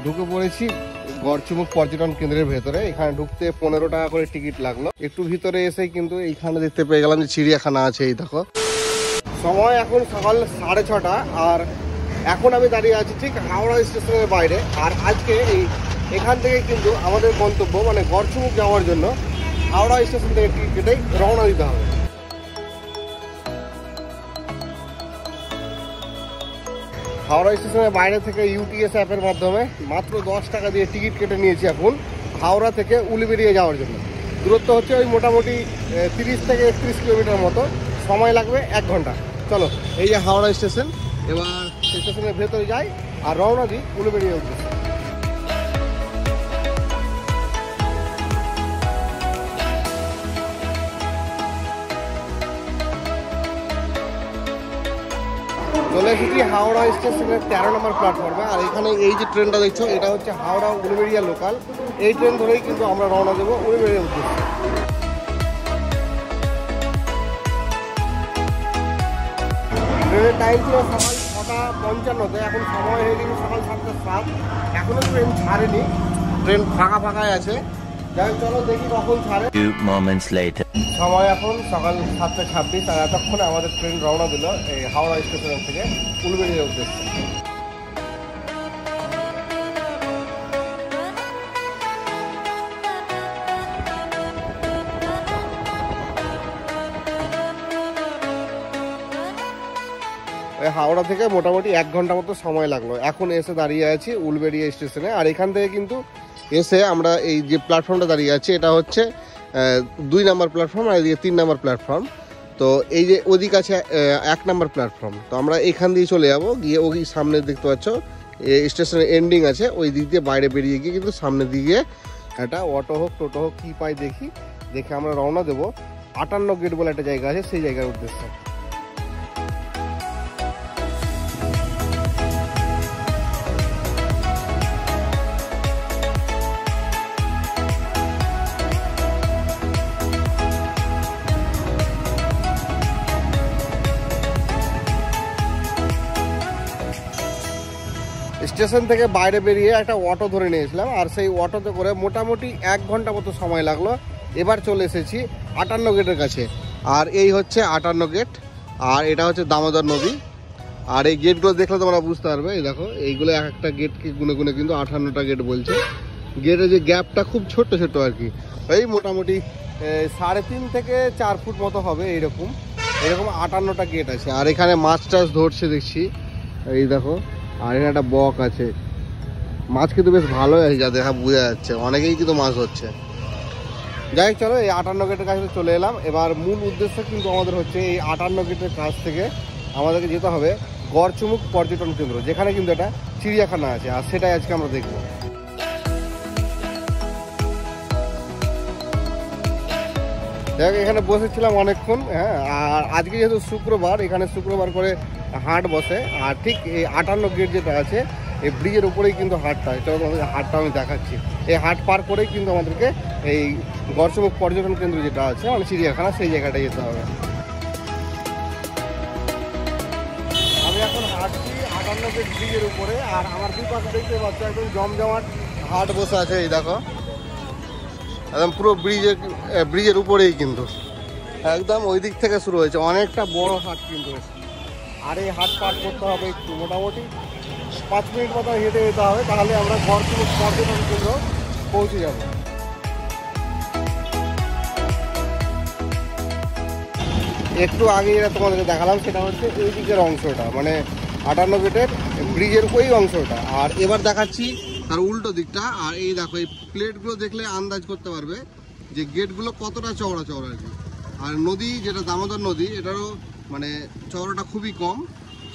ঢুকে পড়েছি গড়চুমুক পর্যটন কেন্দ্রের ভেতরে। এখানে ঢুকতে 15 টাকা করে টিকিট লাগলো। একটু ভিতরে এসে কিন্তু এইখানে দেখতে পেয়ে গেলাম যে চিড়িয়াখানা আছে। এই দেখো, সময় এখন সকাল 6:30 আর এখন আমি দাঁড়িয়ে আছি ঠিক হাওড়া স্টেশনের বাইরে। আর আজকে এখান থেকে কিন্তু আমাদের গন্তব্য মানে গড়চুমুক যাওয়ার জন্য হাওড়া স্টেশন থেকে টিকিট কেটে রওনা দিতে হবে। হাওড়া স্টেশনের বাইরে থেকে ইউটিএস অ্যাপের মাধ্যমে মাত্র 10 টাকা দিয়ে টিকিট কেটে নিয়েছি এখন হাওড়া থেকে উলুবেড়িয়া যাওয়ার জন্য। দূরত্ব হচ্ছে ওই মোটামুটি 30 থেকে 31 কিলোমিটার মতো, সময় লাগবে 1 ঘন্টা। চলো, এই যে হাওড়া স্টেশন, এবার স্টেশনের ভেতরে যাই আর রওনা দিই উলুবেড়িয়া উদ্দেশ্যে। চলে এসেছি হাওড়া স্টেশনের 13 নম্বর প্ল্যাটফর্মে। আর এখানে এই যে ট্রেনটা দেখছো, এটা হচ্ছে হাওড়া উলুবেড়িয়া লোকাল। এই ট্রেন ধরেই কিন্তু আমরা রওনা দেবো উলুবেড়িয়া উদ্দেশ্যে। ট্রেনের টাইম ছিল সকাল 6:55, এখন সময় হয়ে গেছে সকাল 7:07। এখনো ট্রেন ছাড়েনি, ট্রেন ফাঁকা ফাঁকাই আছে। যাই হোক, চলো দেখি কখন ছাড়ে। সময় এখন সকাল 7:26 আর এতক্ষণে আমাদের ট্রেন রওনা দিল এই হাওড়া স্টেশন থেকে উলুবেড়িয়া উদ্দেশ্যে। হাওড়া থেকে মোটামুটি 1 ঘন্টা মতো সময় লাগলো। এখন এসে দাঁড়িয়ে আছি উলুবেড়িয়া স্টেশনে। আর এখান থেকে কিন্তু এসে আমরা এই যে প্ল্যাটফর্মটা দাঁড়িয়ে আছি, এটা হচ্ছে 2 নম্বর প্ল্যাটফর্ম আর এদিকে 3 নম্বর প্ল্যাটফর্ম। তো এই যে ওদিক আছে 1 নম্বর প্ল্যাটফর্ম। তো আমরা এখান দিয়ে চলে যাবো, গিয়ে ওই সামনে দেখতে পাচ্ছ স্টেশনের এন্ডিং আছে, ওই দিক দিয়ে বাইরে বেরিয়ে গিয়ে কিন্তু সামনের দিকে একটা অটো হোক টোটো হোক কী পাই দেখে আমরা রওনা দেবো 58 গেট বলে একটা জায়গা আছে, সেই জায়গার উদ্দেশ্যে। স্টেশন থেকে বাইরে বেরিয়ে একটা অটো ধরে নিয়েছিলাম, আর সেই অটোতে করে মোটামুটি 1 ঘন্টা মতো সময় লাগলো। এবার চলে এসেছি 58 গেটের কাছে। আর এই হচ্ছে 58 গেট, আর এটা হচ্ছে দামোদর নদী। আর এই গেটগুলো দেখলে তোমরা বুঝতে পারবে। এই দেখো, এইগুলো এক একটা গেটকে গুনে গুনে কিন্তু 58টা গেট বলছে। গেটের যে গ্যাপটা খুব ছোট্ট ছোট্ট আর কি, এই মোটামুটি 3.5 থেকে 4 ফুট মতো হবে। এরকম 58টা গেট আছে। আর এখানে মাছ টাছ ধরছে দেখছি, এই দেখো। আর এখানে একটা বক আছে, মাছ কিন্তু বেশ ভালোই আছে, যা দেখা বোঝা যাচ্ছে, অনেকেই কিন্তু মাছ হচ্ছে। যাই হোক, চলো এই 58 গেটের কাছে চলে এলাম। এবার মূল উদ্দেশ্য কিন্তু আমাদের হচ্ছে এই 58 গেটের কাছ থেকে আমাদেরকে যেতে হবে গড়চুমুক পর্যটন কেন্দ্র, যেখানে কিন্তু একটা চিড়িয়াখানা আছে, আর সেটাই আজকে আমরা দেখবো। দেখ, এখানে বসেছিলাম অনেকক্ষণ। হ্যাঁ, আর আজকে যেহেতু শুক্রবার, এখানে শুক্রবার করে হাট বসে। আর ঠিক এই 58 গেট যেটা আছে, এই ব্রিজের উপরেই কিন্তু হাটটা। চলো তোমাদের হাটটা আমি দেখাচ্ছি। এই হাট পার করেই কিন্তু আমাদেরকে এই গড়চুমুক পর্যটন কেন্দ্র যেটা আছে মানে চিড়িয়াখানা, সেই জায়গাটায় যেতে হবে। আমি এখন হাঁটছি 58 গেট ব্রিজের উপরে। আর আমার দুই পাশে দেখতে পাচ্ছি একদম জমজমাট হাট বসে আছে। এই দেখো, একদম পুরো ব্রিজের উপরেই কিন্তু একদম ওই দিক থেকে শুরু হয়েছে। অনেকটা বড় হাট কিন্তু। আর এই হাট পার করতে হবে একটু মোটামুটি 5 মিনিট মতো হেঁটে যেতে হবে, তাহলে আমরা গড়চুমুক পর্যটন কেন্দ্র পৌঁছে যাব। একটু আগে যেটা তোমাদেরকে দেখালাম সেটা হচ্ছে এই দিকের অংশটা, মানে 58 গেটের ব্রিজের ওই অংশটা। আর এবার দেখাচ্ছি তার উল্টো দিকটা। আর এই দেখো, এই প্লেটগুলো দেখলে আন্দাজ করতে পারবে যে গেটগুলো কতটা চওড়া চওড়া আর কি। আর নদী যেটা দামোদর নদী, এটারও মানে চওড়াটা খুবই কম,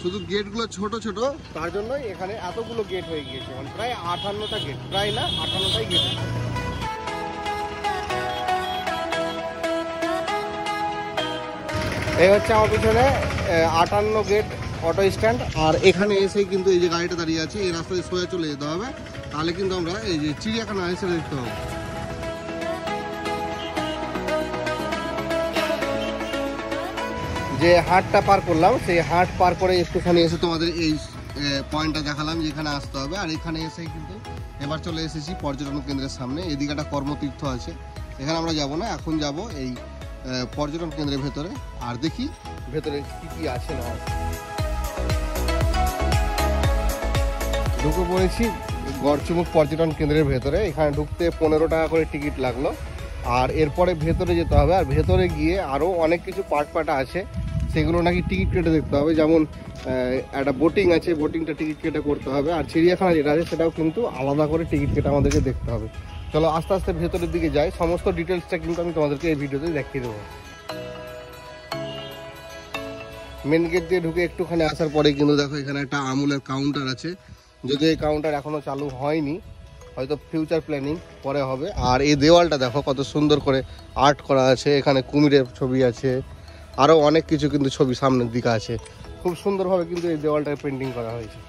শুধু গেটগুলো ছোট ছোট, তার জন্যই এখানে এতগুলো গেট হয়ে গিয়েছে। মানে প্রায় 58টা গেট, প্রায় না 58টাই গেট। এই হচ্ছে আমার পিছনে 58 গেট অটো স্ট্যান্ড। আর এখানে এসেই কিন্তু এই যে গাড়িটা দাঁড়িয়ে আছে, এই রাস্তায় সোজা চলে যেতে হবে, তাহলে কিন্তু আমরা এই যে চিড়িয়াখানা এসে দেখতে পাবো। যে হাটটা পার করলাম, সেই হাট পার করে একটুখানি এসে তোমাদের এই পয়েন্টটা দেখালাম যেখানে আসতে হবে। আর এখানে এসে কিন্তু এবার চলে এসেছি পর্যটন কেন্দ্রের সামনে। এদিকে একটা কর্মতীর্থ আছে, এখানে আমরা যাব না, এখন যাব এই পর্যটন কেন্দ্রের ভেতরে আর দেখি ভেতরে কি কি আছে না আছে। ঢুকে পড়েছি গড়চুমুক পর্যটন কেন্দ্রের ভেতরে। এখানে ঢুকতে 15 টাকা করে টিকিট লাগলো। আর এরপরে ভেতরে যেতে হবে, আর ভেতরে গিয়ে আরও অনেক কিছু পাটা আছে, সেগুলো নাকি টিকিট কেটে দেখতে হবে। যেমন একটা বোটিং আছে, বোটিংটা টিকিট কেটে করতে হবে। আর চিড়িয়াখানা যেটা আছে সেটাও কিন্তু আলাদা করে টিকিট কেটে আমাদেরকে দেখতে হবে। চলো আস্তে আস্তে ভেতরের দিকে যাই, সমস্ত ডিটেলসটা কিন্তু আমি তোমাদেরকে এই ভিডিওতে দেখিয়ে দেবো। মেন গেট দিয়ে ঢুকে একটুখানি আসার পরে কিন্তু দেখো এখানে একটা আমুলের কাউন্টার আছে। যদি এই কাউন্টার এখনো চালু হয়নি, হয়তো ফিউচার প্ল্যানিং পরে হবে। আর এই দেওয়ালটা দেখো কত সুন্দর করে আর্ট করা আছে, এখানে কুমিরের ছবি আছে, আরও অনেক কিছু কিন্তু ছবি সামনের দিকে আছে। খুব সুন্দরভাবে কিন্তু এই দেওয়ালটায় পেন্টিং করা হয়েছে।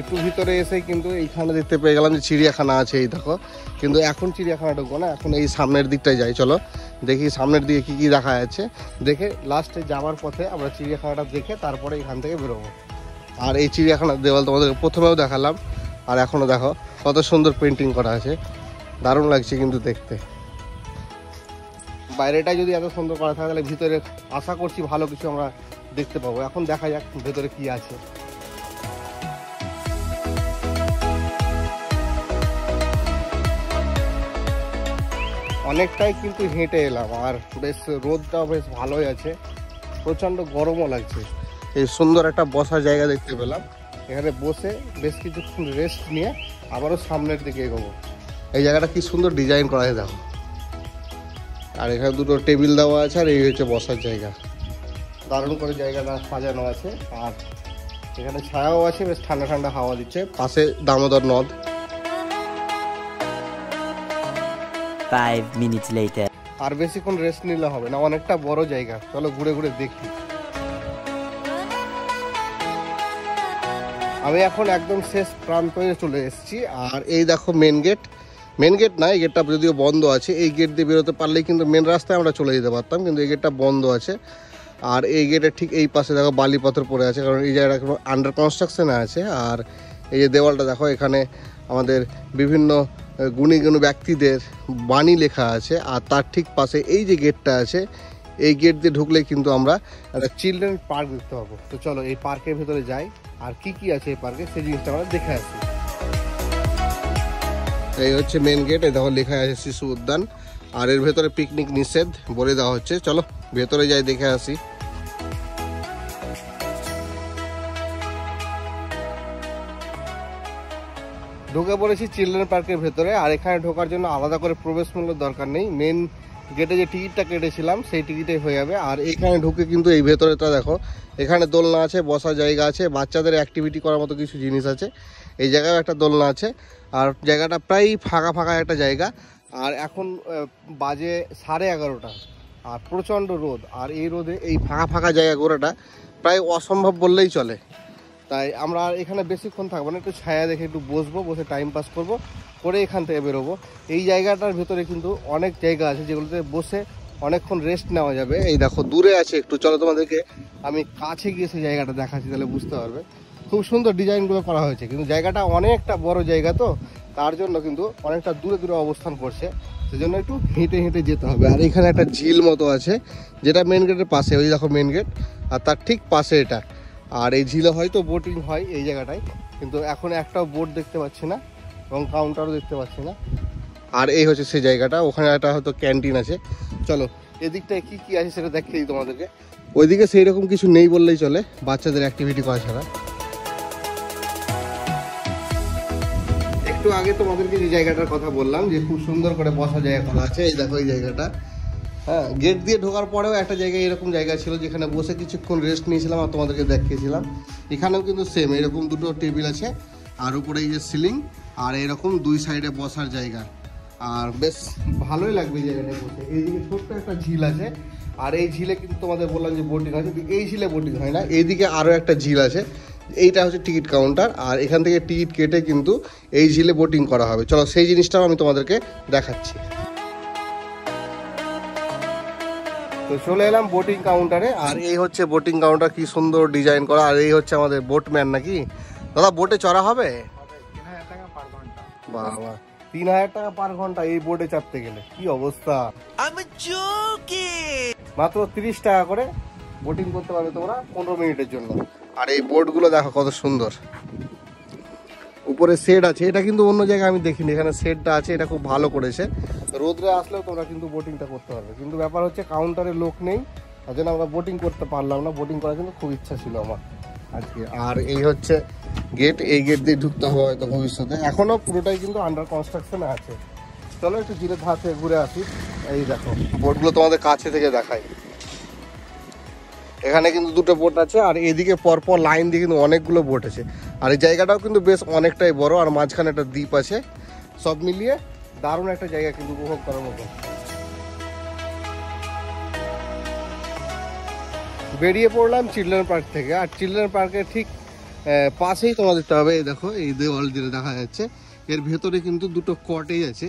একটু ভিতরে এসেই কিন্তু এইখানে দেখতে পেয়ে গেলাম যে চিড়িয়াখানা আছে। এই দেখো, কিন্তু এখন চিড়িয়াখানা ঢুকবো না, এখন এই সামনের দিকটায় যাই। চলো দেখি সামনের দিকে কি কি দেখা যাচ্ছে, দেখে লাস্টে যাওয়ার পথে আমরা চিড়িয়াখানাটা দেখে তারপরে এখান থেকে বেরোবো। আর এই চিড়িয়াখানার দেওয়াল তোমাদের প্রথমেও দেখালাম, আর এখনও দেখো কত সুন্দর পেন্টিং করা আছে, দারুণ লাগছে কিন্তু দেখতে। বাইরেটা যদি এত সুন্দর করা থাকে তাহলে ভিতরে আশা করছি ভালো কিছু আমরা দেখতে পাবো। এখন দেখা যাক ভেতরে কি আছে। অনেকটাই কিন্তু হেঁটে এলাম, আর বেশ রোদটাও বেশ ভালোই আছে, প্রচণ্ড গরমও লাগছে। এই সুন্দর একটা বসার জায়গা দেখতে পেলাম, এখানে বসে বেশ কিছুক্ষণ রেস্ট নিয়ে আবারও সামনের দিকে এগোবো। এই জায়গাটা কি সুন্দর ডিজাইন করা আছে দেখো, আর এখানে দুটো টেবিল দেওয়া আছে, আর এই হচ্ছে বসার জায়গা। দারুণ করে জায়গাটা সাজানো আছে, আর এখানে ছায়াও আছে, বেশ ঠান্ডা ঠান্ডা হাওয়া দিচ্ছে। পাশে দামোদর নদ। 5 minutes later. আর বেশিক্ষণ রেস্ট নিলে হবে না, অনেকটা বড় জায়গা। চলো ঘুরে ঘুরে দেখি। আমি এখন একদম শেষ প্রান্তে চলে এসেছি। আর এই দেখো মেন গেট, মেন গেট না, এই গেটটা যদিও বন্ধ আছে। এই গেট দিয়ে বেরোতে পারলেই কিন্তু মেন রাস্তায় আমরা চলে যেতে পারতাম, কিন্তু এই গেটটা বন্ধ আছে। আর এই গেটের ঠিক এই পাশে দেখো বালি পাথর পড়ে আছে, কারণ এই জায়গাটা আন্ডার কনস্ট্রাকশনে আছে। আর এই যে দেওয়ালটা দেখো, এখানে আমাদের বিভিন্ন গুণী গুণী ব্যক্তিদের বাণী লেখা আছে। আর তার ঠিক পাশে এই যে গেটটা আছে, এই গেট দিয়ে ঢুকলে কিন্তু আমরা একটা চিলড্রেন পার্ক দেখতে পাবো। তো চলো এই পার্কের ভেতরে যাই, আর কি কি আছে এই পার্কে সেই জিনিসটা আমরা দেখে আসি। এই হচ্ছে মেন গেট, এই দেখো লেখা আছে শিশু উদ্যান। আর এর ভেতরে পিকনিক নিষেধ বলে দেওয়া হচ্ছে। চলো ভেতরে যাই, দেখে আসি। ঢুকে পড়েছি চিলড্রেন পার্কের ভেতরে। আর এখানে ঢোকার জন্য আলাদা করে প্রবেশ মূল্যের দরকার নেই, মেন গেটে যে টিকিটটা কেটেছিলাম সেই টিকিটেই হয়ে যাবে। আর এখানে ঢুকে কিন্তু এই ভেতরেটা দেখো, এখানে দোলনা আছে, বসার জায়গা আছে, বাচ্চাদের অ্যাক্টিভিটি করার মতো কিছু জিনিস আছে। এই জায়গায় একটা দোলনা আছে। আর জায়গাটা প্রায় ফাঁকা ফাঁকা একটা জায়গা। আর এখন বাজে 11:30, আর প্রচণ্ড রোদ। আর এই রোদে এই ফাঁকা ফাঁকা জায়গা ঘোরাটা প্রায় অসম্ভব বললেই চলে। তাই আমরা আর এখানে বেশিক্ষণ থাকবো না, একটু ছায়া দেখে একটু বসবো, বসে টাইম পাস করবো, করে এখান থেকে বেরোবো। এই জায়গাটার ভেতরে কিন্তু অনেক জায়গা আছে যেগুলোতে বসে অনেকক্ষণ রেস্ট নেওয়া যাবে। এই দেখো দূরে আছে একটু, চলো তোমাদেরকে আমি কাছে গিয়ে সেই জায়গাটা দেখাচ্ছি, তাহলে বুঝতে পারবে। খুব সুন্দর ডিজাইনগুলো করা হয়েছে, কিন্তু জায়গাটা অনেকটা বড় জায়গা, তো তার জন্য কিন্তু অনেকটা দূরে দূরে অবস্থান করছে, সেজন্য একটু হেঁটে হেঁটে যেতে হবে। আর এখানে একটা ঝিল মতো আছে, যেটা মেন গেটের পাশে, ওই দেখো মেন গেট, আর তার ঠিক পাশে এটা। আর এই ঝিলে হয়তো বোটিং হয় এই জায়গাটায়, কিন্তু এখন একটাও বোট দেখতে পাচ্ছি না, এবং কাউন্টারও দেখতে পাচ্ছি না। আর এই হচ্ছে সেই জায়গাটা, ওখানে একটা হয়তো ক্যান্টিন আছে। চলো এদিকটায় কি কি আছে সেটা দেখিয়ে দিই তোমাদেরকে। ওইদিকে সেই রকম কিছু নেই বললেই চলে, বাচ্চাদের অ্যাক্টিভিটি করা ছাড়া। একটু আগে তোমাদেরকে যে জায়গাটার কথা বললাম, যে খুব সুন্দর করে বসা জায়গা করা আছে, এই দেখো এই জায়গাটা। হ্যাঁ, গেট দিয়ে ঢোকার পরেও একটা জায়গায় এরকম জায়গা ছিল, যেখানে বসে কিছুক্ষণ রেস্ট নিয়েছিলাম আর তোমাদেরকে দেখিয়েছিলাম। এখানেও কিন্তু সেম এরকম দুটো টেবিল আছে, আর উপরে এই যে সিলিং, আর এরকম দুই সাইডে বসার জায়গা। আর বেশ ভালোই লাগবে জায়গাটায় বসে। এইদিকে ছোট্ট একটা ঝিল আছে, আর এই ঝিলে কিন্তু তোমাদের বললাম যে বোটিং আছে, এই ঝিলে বোটিং হয় না। এইদিকে আরও একটা ঝিল আছে, এইটা হচ্ছে টিকিট কাউন্টার, আর এখান থেকে টিকিট কেটে কিন্তু এই ঝিলে বোটিং করা হবে। চলো সেই জিনিসটাও আমি তোমাদেরকে দেখাচ্ছি। তো চলে এলাম বোটিং কাউন্টারে, আর এই হচ্ছে বোটিং কাউন্টার, কি সুন্দর ডিজাইন করা। আর এই হচ্ছে আমাদের বোটম্যান নাকি দাদা, বোটে চড়া হবে? 3000 টাকা পার ঘন্টা। বাবা, 3000 টাকা পার ঘন্টা এই বোটে চাপতে গেলে, কি অবস্থা। মাত্র 30 টাকা করে বোটিং করতে পারবে তোমরা 15 মিনিটের জন্য। আর এই বোটগুলো দেখো কত সুন্দর, উপরে শেড আছে। এটা কিন্তু অন্য জায়গায় আমি দেখিনি, এখানে শেডটা আছে, এটা খুব ভালো করেছে। রোদরে আসলেও তোমরা কিন্তু বোটিংটা করতে পারবে। কিন্তু ব্যাপার হচ্ছে কাউন্টারে লোক নেই, তার জন্য আমরা বোটিং করতে পারলাম না। বোটিং করার কিন্তু খুব ইচ্ছা ছিল আমার আজকে। আর এই হচ্ছে গেট, এই গেট দিয়ে ঢুকতে হবে হয়তো ভবিষ্যতে, এখনো পুরোটাই কিন্তু আন্ডার কনস্ট্রাকশনে আছে। চলো একটু ধীরে ধার থেকে ঘুরে আসি। এই দেখো বোটগুলো তোমাদের কাছে থেকে দেখাই। এখানে কিন্তু দুটো বোট আছে, আর এদিকে পরপর লাইন দিয়ে কিন্তু অনেকগুলো বোট আছে। আর এই জায়গাটাও কিন্তু বেশ অনেকটাই বড়, আর মাঝখানে একটা দ্বীপ আছে। সব মিলিয়ে দারুণ একটা জায়গা কিন্তু উপভোগ করার মতো। বেরিয়ে পড়লাম চিলড্রেন পার্ক থেকে, আর চিলড্রেন পার্কের ঠিক পাশেই তোমাদের দেখতে হবে, এই দেখো এই দেওয়াল দিয়ে দেখা যাচ্ছে, এর ভেতরে কিন্তু দুটো কটেজ আছে,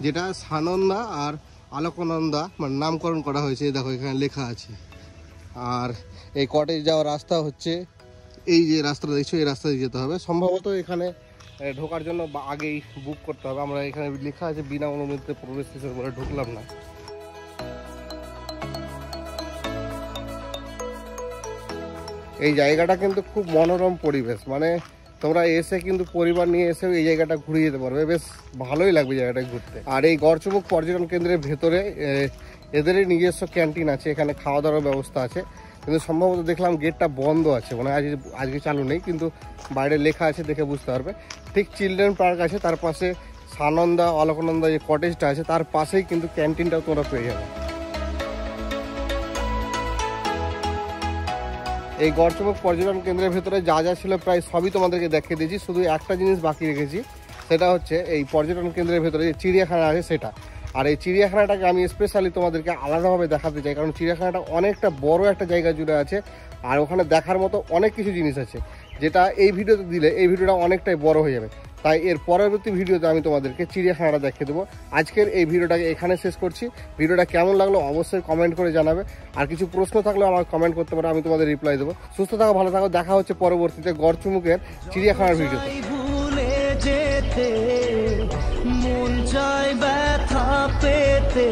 যেটা সানন্দা আর আলোকানন্দা মানে নামকরণ করা হয়েছে। এই দেখো এখানে লেখা আছে। আর এই কটেজ যাওয়ার রাস্তা হচ্ছে এই যে রাস্তাটা দেখছো, এই রাস্তা দিয়ে যেতে হবে। সম্ভবত এখানে ঢোকার জন্য আগেই বুক করতে হবে। আমরা এখানে লেখা আছে বিনা অনুমতিতে প্রবেশ নিষেধ, বলে ঢুকলাম না। এই জায়গাটা কিন্তু খুব মনোরম পরিবেশ, মানে তোমরা এসে কিন্তু পরিবার নিয়ে এসেও এই জায়গাটা ঘুরে যেতে পারবে, বেশ ভালোই লাগবে জায়গাটা ঘুরতে। আর এই গড়চুমুক পর্যটন কেন্দ্রের ভেতরে এদেরই নিজস্ব ক্যান্টিন আছে, এখানে খাওয়া দাওয়ার ব্যবস্থা আছে। কিন্তু সম্ভবত দেখলাম গেটটা বন্ধ আছে, মানে আজকে চালু নেই, কিন্তু বাইরে লেখা আছে, দেখে বুঝতে পারবে। ঠিক চিলড্রেন পার্ক আছে, তার পাশে সানন্দা অলকানন্দা যে কটেজটা আছে, তার পাশেই কিন্তু ক্যান্টিনটাও তোমরা পেয়ে যাবে। এই গড়চুমুক পর্যটন কেন্দ্রের ভেতরে যা যা ছিল প্রায় সবই তোমাদেরকে দেখিয়ে দিয়েছি। শুধু একটা জিনিস বাকি রেখেছি, সেটা হচ্ছে এই পর্যটন কেন্দ্রের ভেতরে যে চিড়িয়াখানা আছে সেটা। আর এই চিড়িয়াখানাটাকে আমি স্পেশালি তোমাদেরকে আলাদাভাবে দেখাতে চাই, কারণ চিড়িয়াখানাটা অনেকটা বড় একটা জায়গা জুড়ে আছে, আর ওখানে দেখার মতো অনেক কিছু জিনিস আছে, যেটা এই ভিডিওতে দিলে এই ভিডিওটা অনেকটাই বড় হয়ে যাবে। তাই এর পরবর্তী ভিডিওতে আমি তোমাদেরকে চিড়িয়াখানাটা দেখিয়ে দেবো। আজকের এই ভিডিওটাকে এখানে শেষ করছি। ভিডিওটা কেমন লাগলো অবশ্যই কমেন্ট করে জানাবে, আর কিছু প্রশ্ন থাকলেও আমাকে কমেন্ট করতে পারো, আমি তোমাদের রিপ্লাই দেবো। সুস্থ থাকো, ভালো থাকো, দেখা হচ্ছে পরবর্তীতে গড়চুমুকের চিড়িয়াখানার ভিডিওতে। ভুলে যেতে মন চায় ব্যথা পেতে।